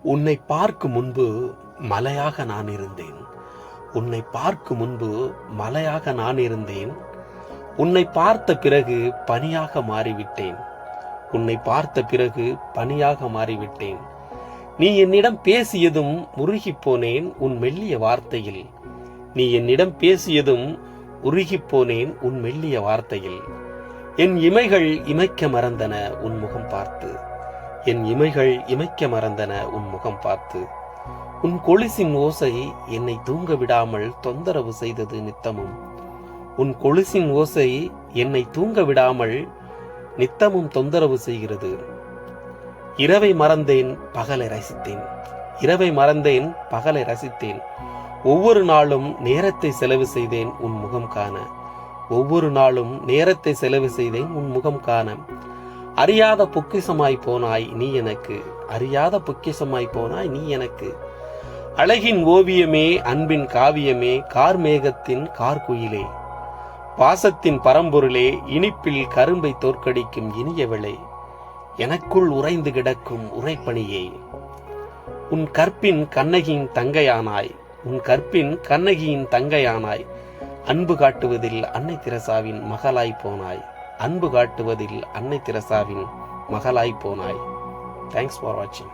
உன்னை பார்க்கும் முன்பு மலையாக நான் இருந்தேன். உன்னை பார்க்கும் முன்பு மலையாக நான் இருந்தேன். உன்னை பார்த்த பிறகு பனியாக மாறிவிட்டேன். உன்னை பார்த்த பிறகு பனியாக மாறிவிட்டேன். நீ என்னிடம் பேசியதும் உருகிப் போனேன் உன் மெல்லிய வார்த்தையில். நீ என்னிடம் பேசியதும் உருகிப் போனேன் உன் மெல்லிய வார்த்தையில். என் இமைகள் இமைக்க மறந்தன உன் முகம் பார்த்து. என் இமைகள் இமைக்க மறந்தன உன் முகம் பார்த்து. உன் கொலுசின் ஓசை என்னை தூங்க விடாமல் தொந்தரவு செய்தது நித்தமும். உன் கொலுசின் ஓசை என்னை தூங்க விடாமல் நித்தமும் தொந்தரவு செய்கிறது. இரவை மறந்தேன், பகலை ரசித்தேன். இரவை மறந்தேன், பகலை ரசித்தேன். ஒவ்வொரு நாளும் நேரத்தை செலவு செய்தேன் உன் முகம் காண. ஒவ்வொரு நாளும் நேரத்தை செலவு செய்தேன் உன் முகம் காண. அறியாத பொக்கிஷமாய் போனாய் நீ எனக்கு. அறியாத பொக்கிஷமாய் போனாய் நீ எனக்கு. அழகின் ஓவியமே, அன்பின் காவியமே, கார்மேகத்தின் கார்குயிலே, பாசத்தின் பரம்பொருளே, இனிப்பில் கரும்பை தோற்கடிக்கும் இனியவளே, எனக்குள் உறைந்து கிடக்கும் உறைப்பணியே, உன் கற்பின் கண்ணகியின் தங்கையானாய். உன் கற்பின் கண்ணகியின் தங்கையானாய். அன்பு காட்டுவதில் அன்னை தெரசாவின் மகளாய் போனாய். அன்பு காட்டுவதில் அன்னை தெரசாவின் மகளாய் போனாய். தேங்க்ஸ் ஃபார் வாட்சிங்.